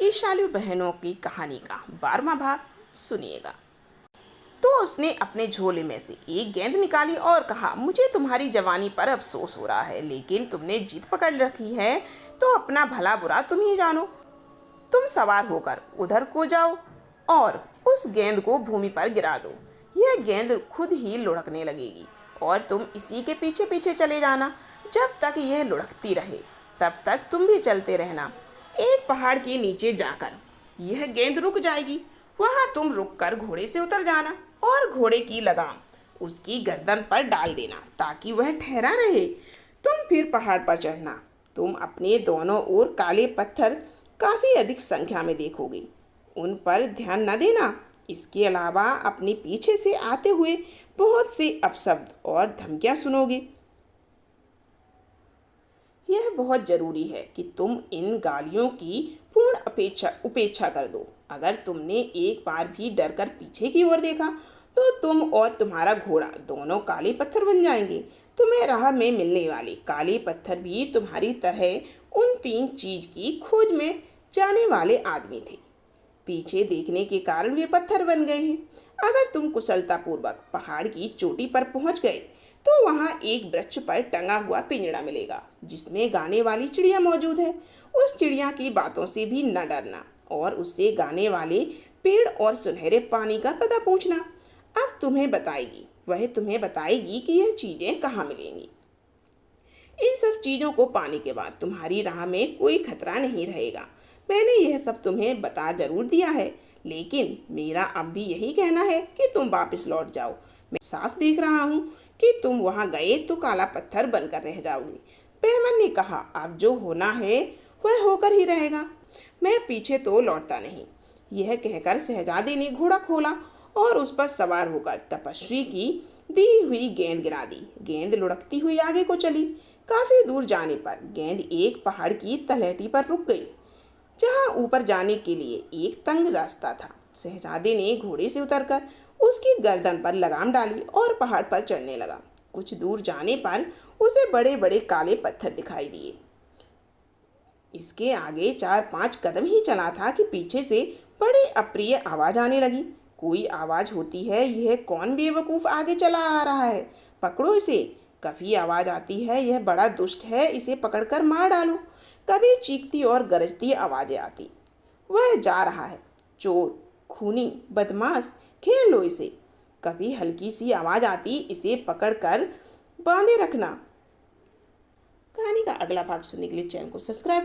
ईर्ष्यालु बहनों की कहानी का 12वां भाग सुनिएगा। तो उसने अपने झोले में से एक गेंद निकाली और कहा, मुझे तुम्हारी जवानी पर अफसोस हो रहा है, लेकिन तुमने जिद पकड़ रखी है तो अपना भला बुरा तुम ही जानो। तुम सवार होकर उधर को जाओ और उस गेंद को भूमि पर गिरा दो। यह गेंद खुद ही लुढ़कने लगेगी और तुम इसी के पीछे पीछे चले जाना। जब तक यह लुढ़कती रहे तब तक तुम भी चलते रहना। एक पहाड़ के नीचे जाकर यह गेंद रुक जाएगी। वहां तुम रुककर घोड़े से उतर जाना और घोड़े की लगाम उसकी गर्दन पर डाल देना ताकि वह ठहरा रहे। तुम फिर पहाड़ पर चढ़ना। तुम अपने दोनों ओर काले पत्थर काफ़ी अधिक संख्या में देखोगे। उन पर ध्यान न देना। इसके अलावा अपने पीछे से आते हुए बहुत से अपशब्द और धमकियां सुनोगे। यह बहुत ज़रूरी है कि तुम इन गालियों की पूर्ण उपेक्षा कर दो। अगर तुमने एक बार भी डरकर पीछे की ओर देखा तो तुम और तुम्हारा घोड़ा दोनों काले पत्थर बन जाएंगे। तुम्हें राह में मिलने वाले काले पत्थर भी तुम्हारी तरह उन 3 चीज की खोज में जाने वाले आदमी थे। पीछे देखने के कारण वे पत्थर बन गए हैं। अगर तुम कुशलतापूर्वक पहाड़ की चोटी पर पहुंच गए तो वहां एक वृक्ष पर टंगा हुआ पिंजड़ा मिलेगा जिसमें गाने वाली चिड़िया मौजूद है। उस चिड़िया की बातों से भी न डरना और उससे गाने वाले पेड़ और सुनहरे पानी का पता पूछना। अब वह तुम्हें बताएगी कि यह चीजें कहाँ मिलेंगी। इन सब चीज़ों को पाने के बाद तुम्हारी राह में कोई खतरा नहीं रहेगा। मैंने यह सब तुम्हें बता जरूर दिया है, लेकिन मेरा अब भी यही कहना है कि तुम वापस लौट जाओ। मैं साफ देख रहा हूँ कि तुम वहाँ गए तो काला पत्थर बनकर रह जाओगे। बहमन ने कहा, अब जो होना है वह होकर ही रहेगा। मैं पीछे तो लौटता नहीं। यह कहकर शहजादे ने घोड़ा खोला और उस पर सवार होकर तपस्वी की दी हुई गेंद गिरा दी। गेंद लुढ़कती हुई आगे को चली। काफी दूर जाने पर गेंद एक पहाड़ की तलहटी पर रुक गई, जहां ऊपर जाने के लिए एक तंग रास्ता था। शहजादे ने घोड़े से उतरकर उसकी गर्दन पर लगाम डाली और पहाड़ पर चढ़ने लगा। कुछ दूर जाने पर उसे बड़े बड़े काले पत्थर दिखाई दिए। इसके आगे 4-5 कदम ही चला था कि पीछे से बड़ी अप्रिय आवाज आने लगी। कोई आवाज होती है, यह कौन बेवकूफ आगे चला आ रहा है, पकड़ो इसे। कभी आवाज आती है, यह बड़ा दुष्ट है, इसे पकड़कर मार डालो। कभी चीखती और गरजती आवाजें आती, वह जा रहा है, चोर, खूनी, बदमाश, घेर लो इसे। कभी हल्की सी आवाज आती, इसे पकड़कर बांधे रखना। कहानी का अगला भाग सुनने के लिए चैनल को सब्सक्राइब